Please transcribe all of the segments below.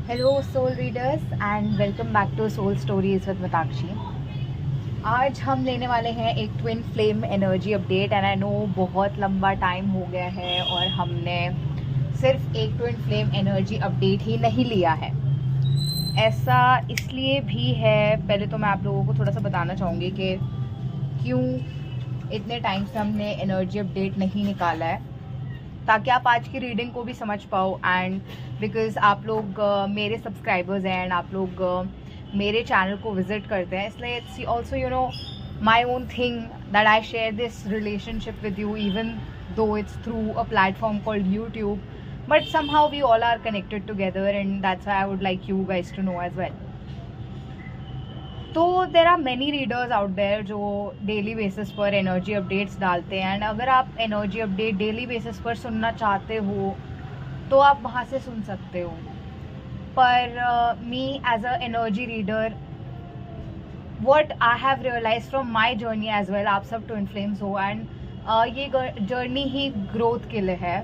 Hello soul readers and welcome back to soul stories with Mitakshi. आज हम लेने वाले हैं एक twin flame energy update and I know बहुत लंबा टाइम हो गया है और हमने सिर्फ एक ट्विन फ्लेम एनर्जी अपडेट ही नहीं लिया है। ऐसा इसलिए भी है, पहले तो मैं आप लोगों को थोड़ा सा बताना चाहूँगी कि क्यों इतने टाइम से हमने एनर्जी अपडेट नहीं निकाला है, ताकि आप आज की रीडिंग को भी समझ पाओ एंड बिकॉज आप लोग मेरे सब्सक्राइबर्स हैं एंड आप लोग मेरे चैनल को विजिट करते हैं, इसलिए it's also my own thing that I share this relationship with you even though it's through a platform called YouTube, but somehow we all are connected together and that's why I would like you guys to know as well. तो there are many readers out there जो daily basis पर energy updates डालते हैं and अगर आप energy update daily basis पर सुनना चाहते हो तो आप वहाँ से सुन सकते हो, पर me as a energy reader what I have realise from my journey as well, आप सब ट्विन फ्लेम्स हो एंड ये जर्नी ही ग्रोथ के लिए है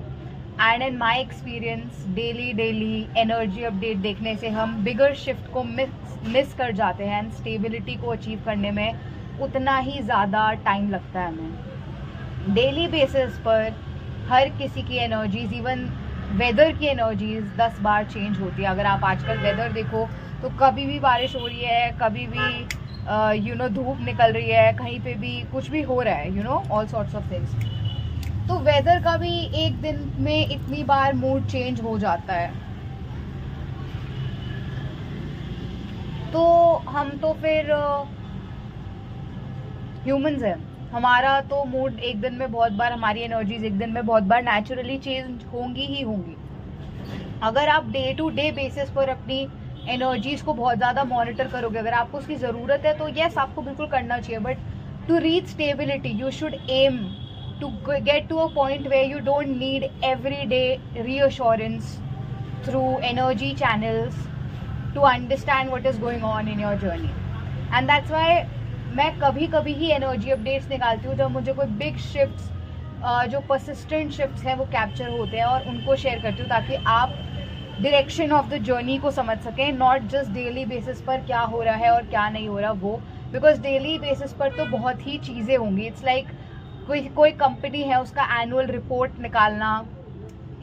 and in my experience daily energy update देखने से हम बिगर शिफ्ट को मिस कर जाते हैं एंड स्टेबिलिटी को अचीव करने में उतना ही ज़्यादा टाइम लगता है हमें। डेली बेसिस पर हर किसी की एनर्जीज, इवन वेदर की एनर्जीज 10 बार चेंज होती है। अगर आप आजकल वेदर देखो तो कभी भी बारिश हो रही है, कभी भी धूप निकल रही है, कहीं पे भी कुछ भी हो रहा है, ऑल सॉर्ट्स ऑफ थिंग्स। तो वेदर का भी एक दिन में इतनी बार मूड चेंज हो जाता है, तो हम तो फिर ह्यूमंस हैं, हमारा तो मूड एक दिन में बहुत बार, हमारी एनर्जीज एक दिन में बहुत बार नेचुरली चेंज होंगी ही होंगी। अगर आप डे टू डे बेसिस पर अपनी एनर्जीज को बहुत ज़्यादा मॉनिटर करोगे, अगर आपको उसकी ज़रूरत है तो यस आपको बिल्कुल करना चाहिए, but to reach stability you should aim to get to a point where you don't need everyday reassurance through energy channels to understand what is going on in your journey. And that's why मैं कभी कभी ही energy updates निकालती हूँ जब मुझे कोई big shifts, जो persistent shifts हैं वो कैप्चर होते हैं और उनको शेयर करती हूँ, ताकि आप डायरेक्शन ऑफ द जर्नी को समझ सकें, नॉट जस्ट डेली बेसिस पर क्या हो रहा है और क्या नहीं हो रहा वो, बिकॉज डेली बेसिस पर तो बहुत ही चीज़ें होंगी। इट्स लाइक कोई कंपनी है, उसका एनुअल रिपोर्ट निकालना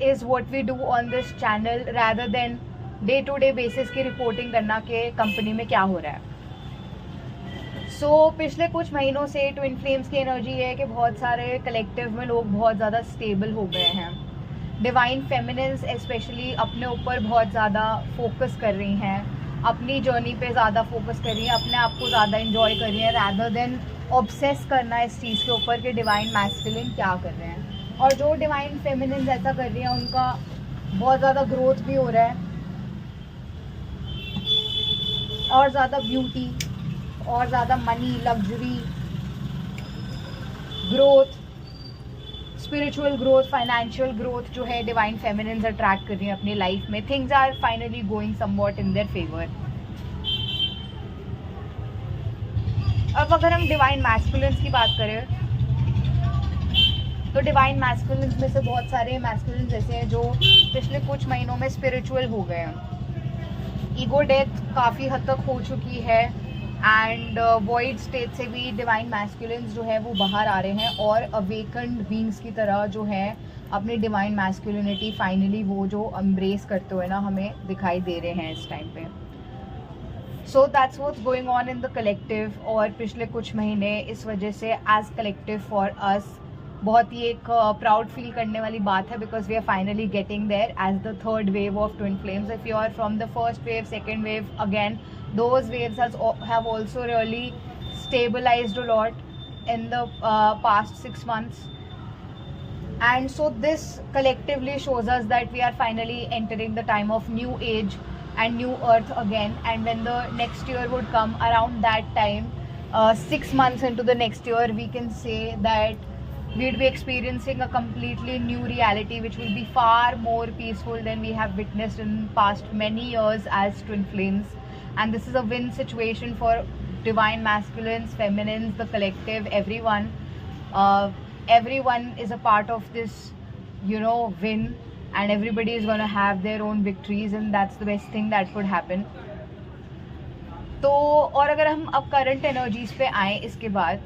is what we do on this channel rather than day to day basis की रिपोर्टिंग करना कि कंपनी में क्या हो रहा है। सो पिछले कुछ महीनों से ट्विन फ्लेम्स की एनर्जी है कि बहुत सारे कलेक्टिव में लोग बहुत ज़्यादा स्टेबल हो गए हैं। डिवाइन फेमिनिन्स स्पेशली अपने ऊपर बहुत ज़्यादा फोकस कर रही हैं, अपनी जर्नी पे ज़्यादा फोकस कर रही हैं, अपने आप को ज़्यादा इंजॉय कर रही हैं रैदर देन ऑब्सेस करना इस चीज़ के ऊपर कि डिवाइन मैस्कुलिन क्या कर रहे हैं। और जो डिवाइन फेमिनिन ऐसा कर रही हैं उनका बहुत ज़्यादा ग्रोथ भी हो रहा है, और ज़्यादा ब्यूटी और ज़्यादा money, luxury, growth, spiritual growth, financial growth जो है डिवाइन फेमिनिन्स अट्रैक्ट कर रही हैं अपनी लाइफ में। Things are finally going somewhat in their favour. अब अगर हम डिवाइन मैस्कुलिन्स की बात करें तो डिवाइन मैस्कुलिन्स में से बहुत सारे मैस्कुलिन्स ऐसे हैं जो पिछले कुछ महीनों में स्पिरिचुअल हो गए हैं। ईगो डेथ काफ़ी हद तक हो चुकी है एंड वॉइड स्टेट से भी डिवाइन मैस्कुलिन्स जो है वो बाहर आ रहे हैं और अवेकन्ड बींग्स की तरह जो है अपनी डिवाइन मैस्कुलिनिटी फाइनली वो जो एम्ब्रेस करते हुए ना हमें दिखाई दे रहे हैं इस टाइम पे। So that's what's going on in the collective. और पिछले कुछ महीने इस वजह से एज कलेक्टिव फॉर अस बहुत ही एक प्राउड फील करने वाली बात है, because we are finally getting there as the third wave of twin flames. If you are from the first wave, second wave, again those waves have also really stabilized a lot in the past 6 months, and so this collectively shows us that we are finally entering the time of new age and new earth again. And when the next year would come around that time, 6 months into the next year, we can say that we'd be experiencing a completely new reality which will be far more peaceful than we have witnessed in past many years as twin flames. And this is a win situation for divine masculines, feminines, the collective, everyone. Everyone is a part of this, win. and everybody is going to have their own victories, and that's the best thing that could happen. तो और अगर हम अब current energies पे आए इसके बाद,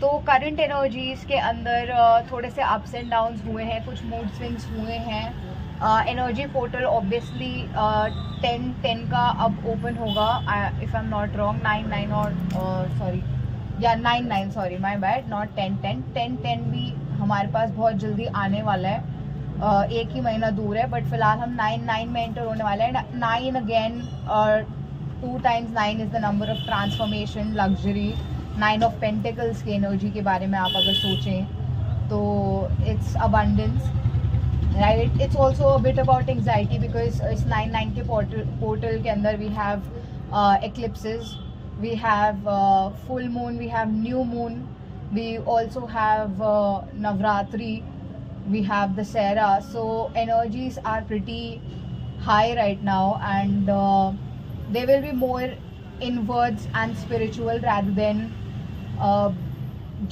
तो करंट एनर्जीज के अंदर थोड़े से अप्स एंड डाउन्स हुए हैं, कुछ मूड स्विंग्स हुए हैं. एनर्जी पोर्टल ऑब्वियसली 10 का अब ओपन होगा, if I am not wrong. 9 और सॉरी या 9 सॉरी माय बैड, नॉट 10 भी हमारे पास बहुत जल्दी आने वाला है. एक ही महीना दूर है, बट फिलहाल हम 9 में एंटर होने वाले हैं. 9 अगेन, और 2 times 9 is the number of transformation, luxury. 9 of pentacles की एनर्जी के बारे में आप अगर सोचें तो it's abundance, right. It's also a bit about anxiety, because इस 9 के पोर्टल के अंदर we have eclipses, we have full moon, we have new moon, we also have Navratri, we have the Sera. So energies are pretty high right now, and they will be more inwards and spiritual rather than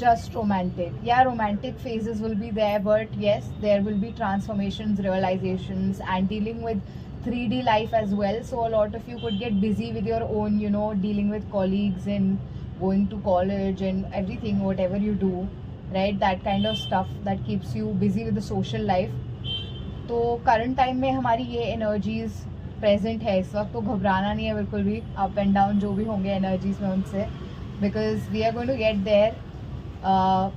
just romantic. Yeah, romantic phases will be there, but yes, there will be transformations, realizations, and dealing with 3D life as well. So a lot of you could get busy with your own, dealing with colleagues and going to college and everything, whatever you do, right, that kind of stuff that keeps you busy with the social life. तो current time में हमारी ये energies present है इस वक्त, तो घबराना नहीं है बिल्कुल भी. अप एंड डाउन जो भी होंगे एनर्जीज में उनसे, because we are going to get there,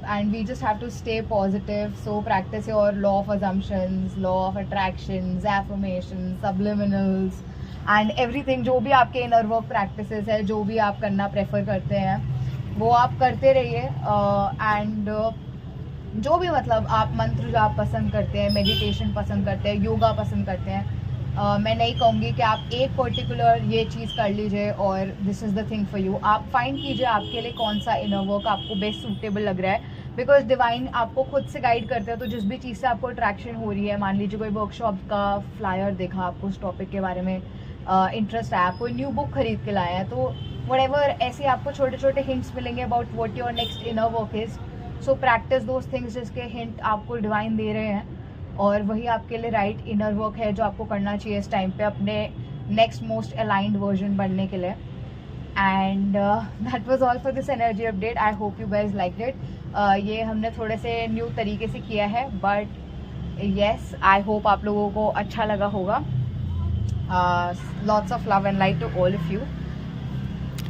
and we just have to stay positive. So practice your law of assumptions, law of attractions, affirmations, subliminals and everything. जो भी आपके inner work practices है, जो भी आप करना प्रेफर करते हैं, वो आप करते रहिए. एंड जो भी मतलब आप मंत्र जो आप पसंद करते हैं, मेडिटेशन पसंद करते हैं, योगा पसंद करते हैं, मैं नहीं कहूँगी कि आप एक पर्टिकुलर ये चीज़ कर लीजिए और this is the thing for you. आप फाइंड कीजिए आपके लिए कौन सा इनर वर्क आपको बेस्ट सूटेबल लग रहा है, बिकॉज डिवाइन आपको खुद से गाइड करते हैं. तो जिस भी चीज़ से आपको अट्रैक्शन हो रही है, मान लीजिए कोई वर्कशॉप का फ्लायर देखा, आपको उस टॉपिक के बारे में इंटरेस्ट आया, कोई न्यू बुक खरीद के लाया है, तो whatever, ऐसे आपको छोटे छोटे हिंट्स मिलेंगे about what your next inner work is. So practice those things जिसके हिंट आपको डिवाइन दे रहे हैं, और वही आपके लिए राइट इनर वर्क है जो आपको करना चाहिए इस टाइम पे अपने नेक्स्ट मोस्ट अलाइंड वर्जन बनने के लिए. And that was all for this energy update. I hope you guys liked it. ये हमने थोड़े से न्यू तरीके से किया है, बट येस, आई होप आप लोगों को अच्छा लगा होगा. Lots of love and light to all of you.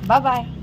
Bye bye.